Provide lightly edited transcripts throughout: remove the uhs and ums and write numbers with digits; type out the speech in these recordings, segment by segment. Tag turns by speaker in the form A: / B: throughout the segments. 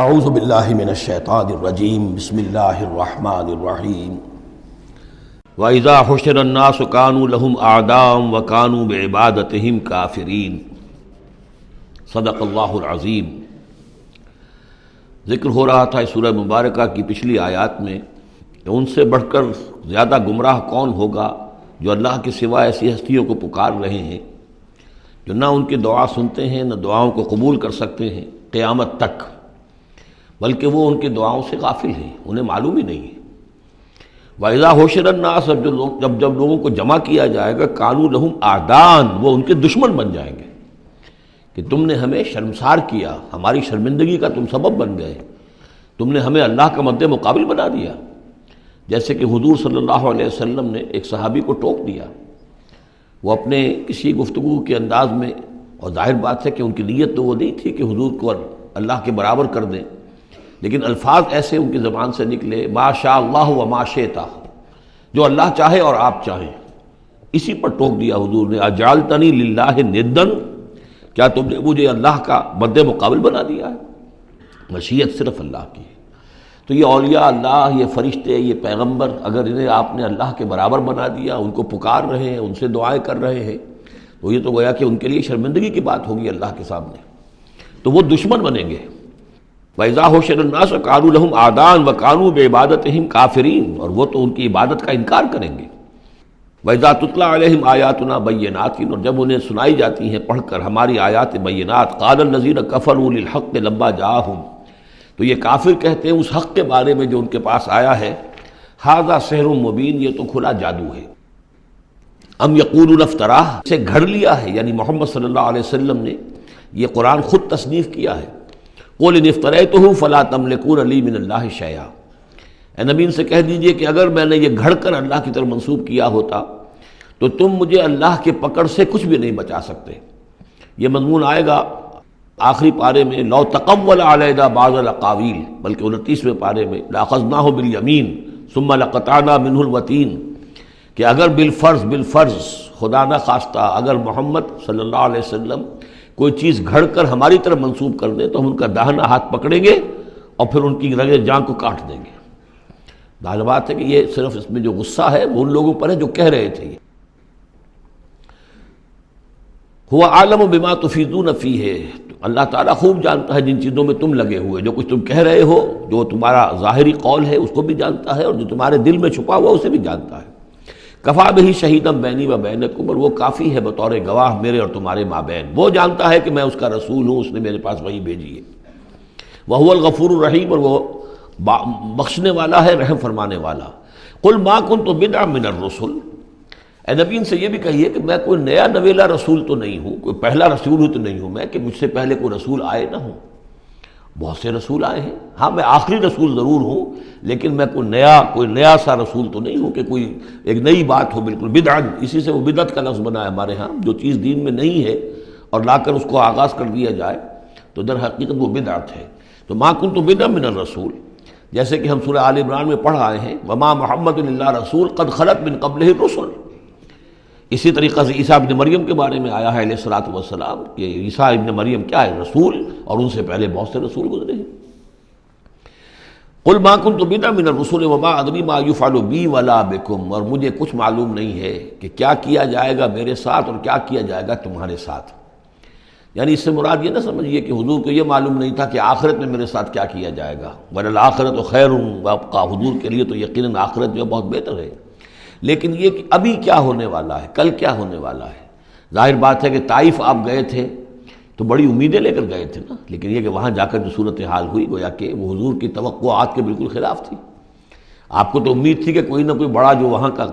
A: اعوذ باللہ من الشیطان الرجیم بسم اللہ الرحمن الرحیم وَإِذَا حُشِرَ النَّاسُ كَانُوا لَهُمْ أَعْدَاءً وَكَانُوا بِعِبَادَتِهِمْ كَافِرِينَ صدق اللہ العظیم۔ ذکر ہو رہا تھا اس سورہ مبارکہ کی پچھلی آیات میں کہ ان سے بڑھ کر زیادہ گمراہ کون ہوگا جو اللہ کے سوا ایسی ہستیوں کو پکار رہے ہیں جو نہ ان کی دعا سنتے ہیں نہ دعاؤں کو قبول کر سکتے ہیں قیامت تک، بلکہ وہ ان کی دعاؤں سے غافل ہیں، انہیں معلوم ہی نہیں ہے۔ وَإِذَا حُشِرَ النَّاسُ جب لوگوں کو جمع کیا جائے گا كَانُوا لَهُمْ أَعْدَاءً وہ ان کے دشمن بن جائیں گے کہ تم نے ہمیں شرمسار کیا، ہماری شرمندگی کا تم سبب بن گئے، تم نے ہمیں اللہ کا مد مقابل بنا دیا۔ جیسے کہ حضور صلی اللہ علیہ وسلم نے ایک صحابی کو ٹوک دیا، وہ اپنے کسی گفتگو کے انداز میں، اور ظاہر بات ہے کہ ان کی نیت تو وہ نہیں تھی کہ حضور کو اللہ کے برابر کر دیں، لیکن الفاظ ایسے ان کی زبان سے نکلے ما شاء اللہ و ما شئت، جو اللہ چاہے اور آپ چاہیں، اسی پر ٹوک دیا حضور نے، اجعلتنی للہ ندن، کیا تم نے مجھے اللہ کا مد مقابل بنا دیا ہے؟ مشیت صرف اللہ کی ہے۔ تو یہ اولیاء اللہ، یہ فرشتے، یہ پیغمبر، اگر انہیں آپ نے اللہ کے برابر بنا دیا، ان کو پکار رہے ہیں، ان سے دعائیں کر رہے ہیں، تو یہ تو گویا کہ ان کے لیے شرمندگی کی بات ہوگی اللہ کے سامنے، تو وہ دشمن بنیں گے۔ وَإِذَا حُشِرَ النَّاسُ كَانُوا لَهُمْ أَعْدَاءً وَكَانُوا بِعِبَادَتِهِمْ كَافِرِينَ اور وہ تو ان کی عبادت کا انکار کریں گے۔ وَإِذَا تُتْلَىٰ عَلَيْهِمْ آيَاتُنَا بَيِّنَاتٍ اور جب انہیں سنائی جاتی ہیں پڑھ کر ہماری آیات بینات، قَالَ الَّذِينَ كَفَرُوا لِلْحَقِّ لَمَّا جَاءَهُمْ تو یہ کافر کہتے ہیں اس حق کے بارے میں جو ان کے پاس آیا ہے، هَذَا سِحْرٌ مُبِينٌ یہ تو کھلا جادو ہے۔ ام یقولون افطراہ سے گھڑ لیا ہے، یعنی محمد صلی اللہ علیہ وسلم نے یہ قرآن خود تصنیف کیا ہے۔ قُلْ إِنِ افْتَرَيْتُهُ فَلَا تَمْلِكُونَ لِي مِنَ اللَّهِ شَيْئًا اے نبی ان سے کہہ دیجئے کہ اگر میں نے یہ گھڑ کر اللہ کی طرف منسوب کیا ہوتا تو تم مجھے اللہ کے پکڑ سے کچھ بھی نہیں بچا سکتے۔ یہ مضمون آئے گا آخری پارے میں، لو تقول علینا بعض الاقاویل، بلکہ 29ویں پارے میں لأخذناہ بالیمین ثم لقطعنا منہ الوتین، کہ اگر بالفرض خدا نہ خواستہ اگر محمد صلی اللہ علیہ وسلم کوئی چیز گھڑ کر ہماری طرف منسوب کر دیں تو ہم ان کا داہنا ہاتھ پکڑیں گے اور پھر ان کی رگے جان کو کاٹ دیں گے۔ ظاہر بات ہے کہ یہ صرف اس میں جو غصہ ہے وہ ان لوگوں پر ہے جو کہہ رہے تھے۔ هو عالم بما تفیضون فیہ اللہ تعالیٰ خوب جانتا ہے جن چیزوں میں تم لگے ہوئے، جو کچھ تم کہہ رہے ہو، جو تمہارا ظاہری قول ہے اس کو بھی جانتا ہے، اور جو تمہارے دل میں چھپا ہوا اسے بھی جانتا ہے۔ کفا بہ شہیدا بینی و بینکم اور وہ کافی ہے بطور گواہ میرے اور تمہارے مابین، وہ جانتا ہے کہ میں اس کا رسول ہوں، اس نے میرے پاس وحی بھیجی ہے۔ وہو الغفور الرحیم اور وہ بخشنے والا ہے، رحم فرمانے والا۔ قل ما کنت بدعا من الرسل اے نبی ان سے یہ بھی کہیے کہ میں کوئی نیا نویلا رسول تو نہیں ہوں، کوئی پہلا رسول ہی تو نہیں ہوں میں کہ مجھ سے پہلے کوئی رسول آئے نہ ہوں۔ بہت سے رسول آئے ہیں، ہاں میں آخری رسول ضرور ہوں، لیکن میں کوئی نیا سا رسول تو نہیں ہوں کہ کوئی ایک نئی بات ہو بالکل۔ بدعت اسی سے وہ بدعت کا لفظ بنا ہے ہمارے ہاں، جو چیز دین میں نہیں ہے اور لا کر اس کو آغاز کر دیا جائے تو در حقیقت وہ بدعت ہے۔ تو ما کنت بدعا من الرسول، جیسے کہ ہم سورہ آل عمران میں پڑھ آئے ہیں وما محمد الا رسول قد خلت من قبلہ الرسل۔ اسی طریقہ سے عیسیٰ ابن مریم کے بارے میں آیا ہے علیہ الصلوۃ والسلام کہ عیسیٰ ابن مریم کیا ہے؟ رسول، اور ان سے پہلے بہت سے رسول گزرے ہیں۔ قل ما کنت بدعا من الرسل وما ادری ما یفعل بی ولا بکم اور مجھے کچھ معلوم نہیں ہے کہ کیا کیا جائے گا میرے ساتھ اور کیا کیا جائے گا تمہارے ساتھ۔ یعنی اس سے مراد یہ نہ سمجھیے کہ حضور کو یہ معلوم نہیں تھا کہ آخرت میں میرے ساتھ کیا کیا جائے گا، وَلَلْآخِرَةُ خَيْرٌ وَأَبْقَىٰ حضور کے لیے تو یقیناً آخرت جو ہے بہت بہتر ہے، لیکن یہ کہ ابھی کیا ہونے والا ہے، کل کیا ہونے والا ہے۔ ظاہر بات ہے کہ طائف آپ گئے تھے تو بڑی امیدیں لے کر گئے تھے نا، لیکن یہ کہ وہاں جا کر جو صورتحال ہوئی گویا کہ وہ حضور کی توقعات کے بالکل خلاف تھی۔ آپ کو تو امید تھی کہ کوئی نہ کوئی بڑا جو وہاں کا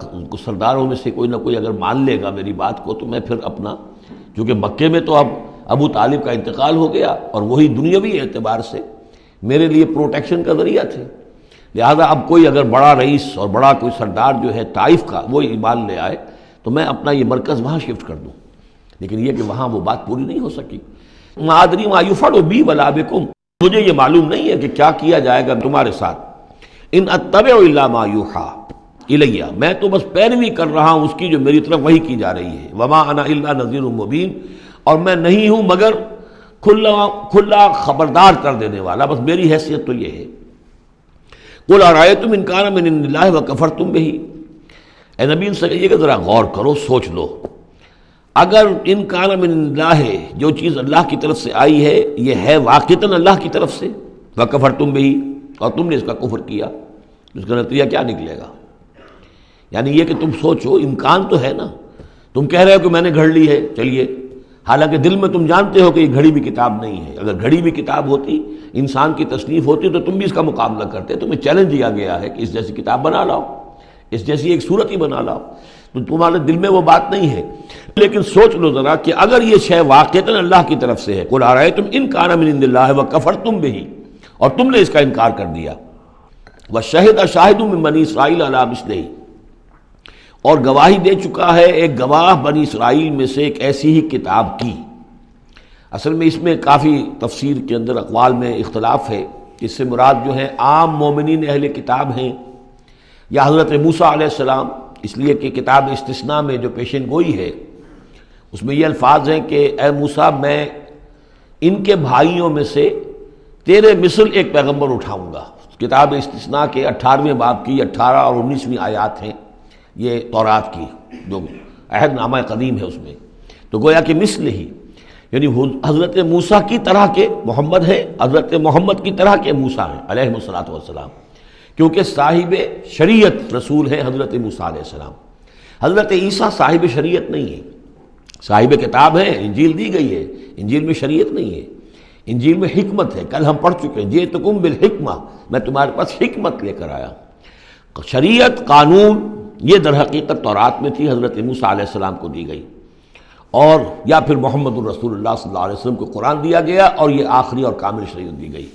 A: سرداروں میں سے کوئی نہ کوئی اگر مان لے گا میری بات کو تو میں پھر اپنا، کیونکہ مکے میں تو اب ابو طالب کا انتقال ہو گیا اور وہی دنیاوی اعتبار سے میرے لیے پروٹیکشن کا ذریعہ تھے، لہذا اب کوئی اگر بڑا رئیس اور بڑا کوئی سردار جو ہے طائف کا وہ ایمان لے آئے تو میں اپنا یہ مرکز وہاں شفٹ کر دوں، لیکن یہ کہ وہاں وہ بات پوری نہیں ہو سکی۔ ما ادری ما یفعل بی ولا بکم مجھے یہ معلوم نہیں ہے کہ کیا کیا جائے گا تمہارے ساتھ۔ ان اتبع الا ما یوحی الیہ میں تو بس پیروی کر رہا ہوں اس کی جو میری طرف وحی کی جا رہی ہے۔ وما انا الا نذیر مبین اور میں نہیں ہوں مگر کھلا خبردار کر دینے والا، بس میری حیثیت تو یہ ہے۔ قل ارأیتم ان کان من عند اللہ وکفرتم بہ، اے نبی ان سے کہیے کہ ذرا غور کرو، سوچ لو، اگر ان کان من عند اللہ، جو چیز اللہ کی طرف سے آئی ہے یہ ہے واقعتاً اللہ کی طرف سے، وکفرتم بہ، اور تم نے اس کا کفر کیا، اس کا نتیجہ کیا نکلے گا؟ یعنی یہ کہ تم سوچو، امکان تو ہے نا، تم کہہ رہے ہو کہ میں نے گھڑ لی ہے، چلیے، حالانکہ دل میں تم جانتے ہو کہ یہ گھڑی ہوئی کتاب نہیں ہے۔ اگر گھڑی ہوئی کتاب ہوتی، انسان کی تصنیف ہوتی، تو تم بھی اس کا مقابلہ کرتے۔ تمہیں چیلنج دیا گیا ہے کہ اس جیسی کتاب بنا لاؤ، اس جیسی ایک صورت ہی بنا لاؤ، تو تمہارے دل میں وہ بات نہیں ہے۔ لیکن سوچ لو ذرا کہ اگر یہ شے واقعتاً اللہ کی طرف سے ہے، قل ارأیتم ان کان من عند اللہ وکفرتم بہ، اور تم نے اس کا انکار کر دیا، وشہد شاہد من بنی اسرائیل علی مثلہ، اور گواہی دے چکا ہے ایک گواہ بنی اسرائیل میں سے ایک ایسی ہی کتاب کی۔ اصل میں اس میں کافی تفسیر کے اندر اقوال میں اختلاف ہے، اس سے مراد جو ہے عام مومنین اہل کتاب ہیں یا حضرت موسیٰ علیہ السلام، اس لیے کہ کتاب استثناء میں جو پیشن گوئی ہے اس میں یہ الفاظ ہیں کہ اے موسیٰ، میں ان کے بھائیوں میں سے تیرے مثل ایک پیغمبر اٹھاؤں گا۔ کتاب استثناء کے 18ویں باب کی 18 اور 19ویں آیات ہیں یہ تورات کی، جو عہد نامہ قدیم ہے اس میں، تو گویا کہ مثل ہی، یعنی حضرت موسیٰ کی طرح کے محمد ہے، حضرت محمد کی طرح کے موسیٰ ہیں علیہ الصلوۃ والسلام، کیونکہ صاحب شریعت رسول ہیں حضرت موسیٰ علیہ السلام۔ حضرت عیسیٰ صاحب شریعت نہیں ہے، صاحب کتاب ہے، انجیل دی گئی ہے، انجیل میں شریعت نہیں ہے، انجیل میں حکمت ہے۔ کل ہم پڑھ چکے ہیں جئتکم بالحکمہ، میں تمہارے پاس حکمت لے کر آیا۔ شریعت، قانون، یہ در حقیقت تورات میں تھی، حضرت موسیٰ علیہ السلام کو دی گئی، اور یا پھر محمد الرسول اللہ صلی اللہ علیہ وسلم کو قرآن دیا گیا، اور یہ آخری اور کامل شریعت دی گئی۔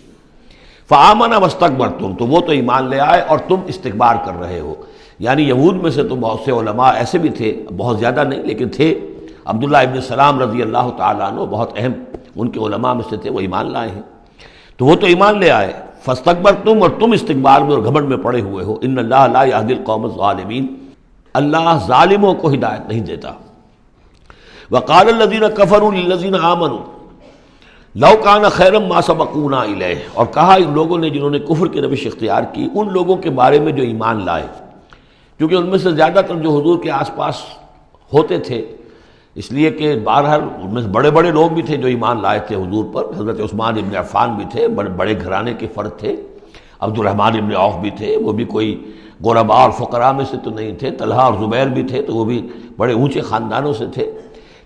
A: فآمن واستکبرتم، تو وہ تو ایمان لے آئے اور تم استکبار کر رہے ہو۔ یعنی یہود میں سے تو بہت سے علماء ایسے بھی تھے، بہت زیادہ نہیں لیکن تھے، عبداللہ ابن سلام رضی اللہ تعالیٰ عنہ بہت اہم ان کے علماء میں سے تھے، وہ ایمان لائے ہیں، تو وہ تو ایمان لے آئے۔ فاستکبرتم، اور تم استکبار میں اور گھمنڈ میں پڑے ہوئے ہو۔ ان اللہ لا یہدی القوم الظالمین، اللہ ظالموں کو ہدایت نہیں دیتا۔ وقال الذین کفروا للذین آمنوا لو کان خیرا ما سبقونا الیہ، اور کہا ان لوگوں نے جنہوں نے کفر کی روش اختیار کی ان لوگوں کے بارے میں جو ایمان لائے، کیونکہ ان میں سے زیادہ تر جو حضور کے آس پاس ہوتے تھے، اس لیے کہ بہرحال ان میں بڑے بڑے لوگ بھی تھے جو ایمان لائے تھے حضور پر، حضرت عثمان ابن عفان بھی تھے، بڑے گھرانے کے فرد تھے، عبد الرحمن ابن عوف بھی تھے، وہ بھی کوئی غرباء اور فقراء میں سے تو نہیں تھے، طلحہ اور زبیر بھی تھے تو وہ بھی بڑے اونچے خاندانوں سے تھے،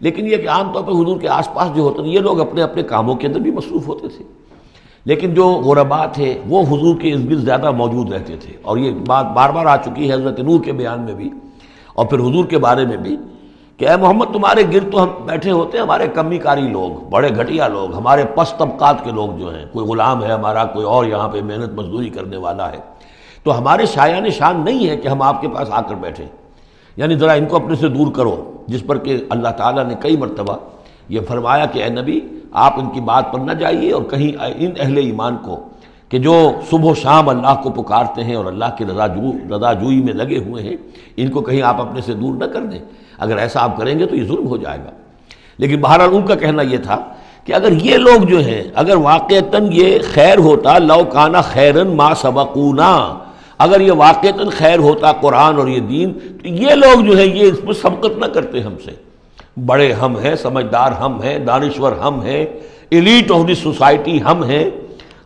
A: لیکن یہ کہ عام طور پر حضور کے آس پاس جو ہوتے تھے یہ لوگ اپنے اپنے کاموں کے اندر بھی مصروف ہوتے تھے، لیکن جو غرباء تھے وہ حضور کے ارد گرد زیادہ موجود رہتے تھے، اور یہ بات بار بار آ چکی ہے حضرت نوح کے بیان میں بھی اور پھر حضور کے بارے میں بھی کہ اے محمد تمہارے گرد تو ہم بیٹھے ہوتے ہیں ہمارے کمی کاری لوگ، بڑے گھٹیا لوگ، ہمارے پست طبقات کے لوگ جو ہیں، کوئی غلام ہے ہمارا، کوئی اور یہاں پہ محنت مزدوری کرنے والا ہے، تو ہمارے شایان شان نہیں ہے کہ ہم آپ کے پاس آ کر بیٹھیں، یعنی ذرا ان کو اپنے سے دور کرو، جس پر کہ اللہ تعالیٰ نے کئی مرتبہ یہ فرمایا کہ اے نبی آپ ان کی بات پر نہ جائیے، اور کہیں ان اہل ایمان کو کہ جو صبح و شام اللہ کو پکارتے ہیں اور اللہ کی رضا جوئی میں لگے ہوئے ہیں، ان کو کہیں آپ اپنے سے دور نہ کر دیں، اگر ایسا آپ کریں گے تو یہ ظلم ہو جائے گا۔ لیکن بہرحال ان کا کہنا یہ تھا کہ اگر یہ لوگ جو ہیں، اگر واقعتاً یہ خیر ہوتا، لو کانا خیرن ما سبقونا، اگر یہ واقعتاً خیر ہوتا قرآن اور یہ دین، تو یہ لوگ جو ہیں یہ اس میں سبقت نہ کرتے ہم سے، بڑے ہم ہیں، سمجھدار ہم ہیں، دانشور ہم ہیں، ایلیٹ آف دی سوسائٹی ہم ہیں،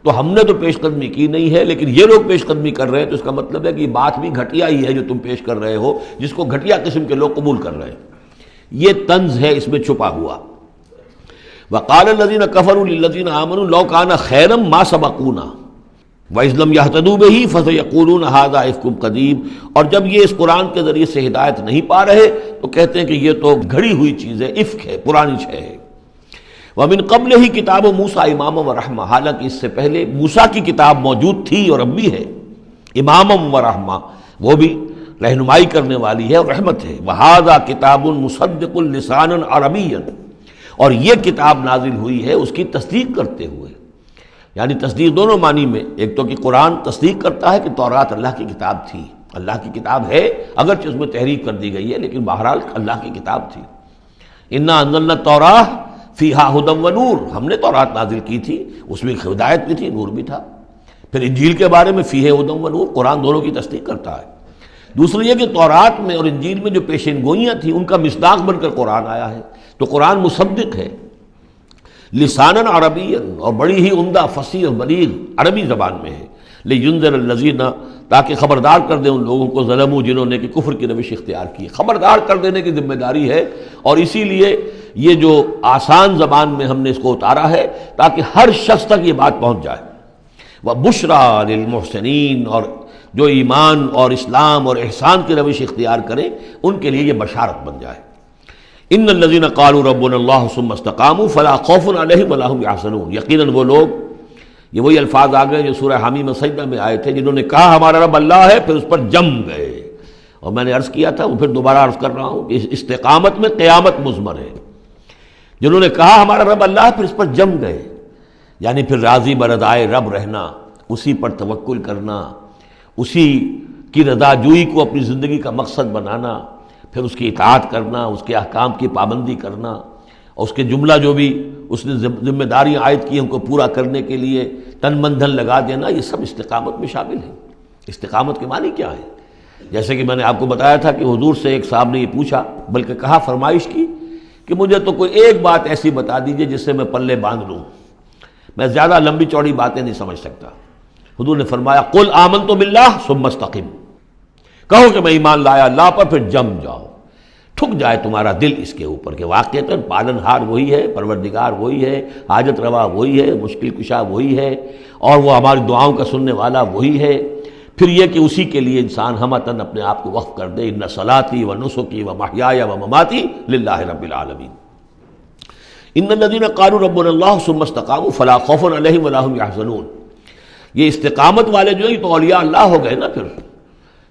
A: تو ہم نے تو پیش قدمی کی نہیں ہے، لیکن یہ لوگ پیش قدمی کر رہے ہیں، تو اس کا مطلب ہے کہ یہ بات بھی گھٹیا ہی ہے جو تم پیش کر رہے ہو، جس کو گھٹیا قسم کے لوگ قبول کر رہے ہیں۔ یہ طنز ہے اس میں چھپا ہوا۔ وقال الذین کفروا للذین آمنوا لو کان خیرا ما سبقونا وَإِذْ لَمْ يَهْتَدُوا بِهِ فَسَيَقُولُونَ هَذَا إِفْكٌ قَدِيمٌ، اور جب یہ اس قرآن کے ذریعے سے ہدایت نہیں پا رہے تو کہتے ہیں کہ یہ تو گھڑی ہوئی چیز ہے، افک ہے، پرانی شے ہے۔ وَمِن قَبْلِهِ كِتَابُ مُوسَىٰ إِمَامًا وَرَحْمَةً، حالانکہ اس سے پہلے موسیٰ کی کتاب موجود تھی اور اب بھی ہے، امامًا ورحمہ، وہ بھی رہنمائی کرنے والی ہے اور رحمت ہے۔ وَهَذَا كِتَابٌ مُصَدِّقٌ لِسَانًا عَرَبِيًّا، اور یہ کتاب نازل ہوئی ہے اس کی تصدیق کرتے ہوئے، یعنی تصدیق دونوں معنی میں، ایک تو کہ قرآن تصدیق کرتا ہے کہ تورات اللہ کی کتاب تھی، اللہ کی کتاب ہے، اگرچہ اس میں تحریف کر دی گئی ہے لیکن بہرحال اللہ کی کتاب تھی۔ انا انزلنا التوراۃ فیہا ھدی و نور، ہم نے تورات نازل کی تھی، اس میں ہدایت بھی تھی، نور بھی تھا۔ پھر انجیل کے بارے میں فیہ ھدی و نور، قرآن دونوں کی تصدیق کرتا ہے۔ دوسری یہ کہ تورات میں اور انجیل میں جو پیشین گوئیاں تھیں ان کا مصداق بن کر قرآن آیا ہے، تو قرآن مصدق ہے لساناً عربیاً، اور بڑی ہی عمدہ فصیح اور بلیغ عربی زبان میں ہے، لینذر الذین، تاکہ خبردار کر دیں ان لوگوں کو ظلموا جنہوں نے کہ کفر کی روش اختیار کی، خبردار کر دینے کی ذمہ داری ہے، اور اسی لیے یہ جو آسان زبان میں ہم نے اس کو اتارا ہے تاکہ ہر شخص تک یہ بات پہنچ جائے۔ وَبُشْرَىٰ لِلْمُحْسِنِينَ، اور جو ایمان اور اسلام اور احسان کی روش اختیار کریں ان کے لیے یہ بشارت بن جائے۔ ان الذین قالوا ربنا اللہ ثم استقاموا فلا خوف علیہم ولا هم يحزنون، یقیناً وہ لوگ، یہ وہی الفاظ آ گئے جو سورہ حمیم سجدہ میں آئے تھے، جنہوں نے کہا ہمارا رب اللہ ہے پھر اس پر جم گئے۔ اور میں نے عرض کیا تھا، وہ پھر دوبارہ عرض کر رہا ہوں کہ استقامت میں قیامت مضمر ہے۔ جنہوں نے کہا ہمارا رب اللہ ہے پھر اس پر جم گئے، یعنی پھر راضی برضائے رب رہنا، اسی پر توکل کرنا، اسی کی رضا جوئی کو اپنی زندگی کا مقصد بنانا، پھر اس کی اطاعت کرنا، اس کے احکام کی پابندی کرنا، اور اس کے جملہ جو بھی اس نے ذمہ داریاں عائد کی ان کو پورا کرنے کے لیے تن من دھن لگا دینا، یہ سب استقامت میں شامل ہے۔ استقامت کے معنی کیا ہے؟ جیسے کہ میں نے آپ کو بتایا تھا کہ حضور سے ایک صاحب نے یہ پوچھا، بلکہ کہا، فرمائش کی کہ مجھے تو کوئی ایک بات ایسی بتا دیجئے جس سے میں پلے باندھ لوں، میں زیادہ لمبی چوڑی باتیں نہیں سمجھ سکتا۔ حضور نے فرمایا، قل آمنت باللہ ثم استقم، کہو کہ میں ایمان لایا اللہ پر پھر جم جاؤ، ٹھک جائے تمہارا دل اس کے اوپر کہ واقعتاً پالن ہار وہی ہے، پروردگار وہی ہے، حاجت روا وہی ہے، مشکل کشا وہی ہے، اور وہ ہماری دعاؤں کا سننے والا وہی ہے۔ پھر یہ کہ اسی کے لیے انسان ہمتاً اپنے آپ کو وقف کر دے، ان صلاتی و نسکی و محیایا و مماتی للہ رب العالمین۔ ان الذین قالوا ربنا اللہ ثم استقاموا فلا خوف علیہم ولا هم يحزنون، یہ استقامت والے جو ہیں یہ تو اولیاء اللہ ہو گئے نا۔ پھر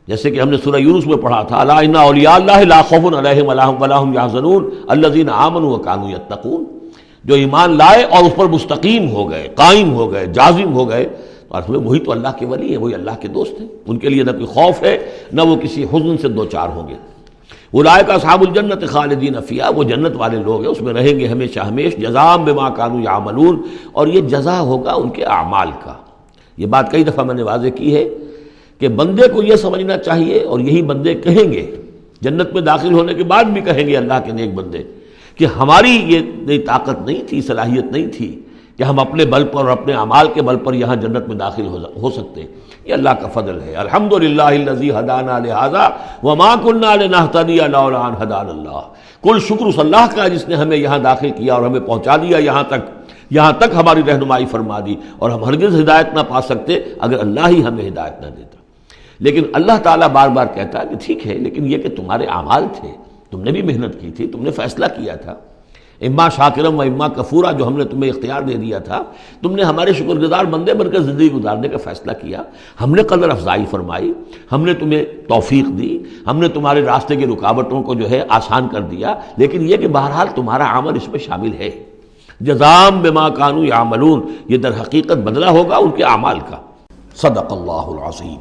A: جیسے کہ ہم نے سورہ یونس میں پڑھا تھا، الا ان اولیاء اللہ لا خوف علیہم ولا هم يحزنون الذین آمنوا وكانوا يتقون، جو ایمان لائے اور اس پر مستقیم ہو گئے، قائم ہو گئے، جازم ہو گئے، اور وہی تو اللہ کے ولی ہیں، وہی اللہ کے دوست ہیں، ان کے لیے نہ کوئی خوف ہے نہ وہ کسی حزن سے دوچار ہوں گے۔ اولئک اصحاب الجنت خالدین فیہا، وہ جنت والے لوگ ہیں، اس میں رہیں گے ہمیشہ ہمیش، جزاء بما كانوا يعملون، اور یہ جزا ہوگا ان کے اعمال کا۔ یہ بات کئی دفعہ میں نے واضح کی ہے کہ بندے کو یہ سمجھنا چاہیے، اور یہی بندے کہیں گے جنت میں داخل ہونے کے بعد بھی کہیں گے اللہ کے نیک بندے کہ ہماری یہ طاقت نہیں تھی، صلاحیت نہیں تھی کہ ہم اپنے بل پر اور اپنے اعمال کے بل پر یہاں جنت میں داخل ہو سکتے۔ یہ اللہ کا فضل ہے۔ الحمدللہ الذی ہدانا لہذا وما کنا لنہتدی لولا ان ہدانا اللہ، کل شکر اس اللہ کا جس نے ہمیں یہاں داخل کیا اور ہمیں پہنچا دیا یہاں تک ہماری رہنمائی فرما دی، اور ہم ہرگز ہدایت نہ پا سکتے اگر اللہ ہی ہمیں ہدایت نہ دیتا۔ لیکن اللہ تعالیٰ بار بار کہتا ہے کہ ٹھیک ہے، لیکن یہ کہ تمہارے اعمال تھے، تم نے بھی محنت کی تھی، تم نے فیصلہ کیا تھا، اما شاکرم و اما کفورا، جو ہم نے تمہیں اختیار دے دیا تھا، تم نے ہمارے شکر گزار بندے بن کر زندگی گزارنے کا فیصلہ کیا، ہم نے قدر افزائی فرمائی، ہم نے تمہیں توفیق دی، ہم نے تمہارے راستے کی رکاوٹوں کو جو ہے آسان کر دیا، لیکن یہ کہ بہرحال تمہارا عمل اس میں شامل ہے۔ جزاء بما كانوا يعملون، یہ در حقیقت بدلہ ہوگا ان کے اعمال کا۔ صدق اللہ العظیم۔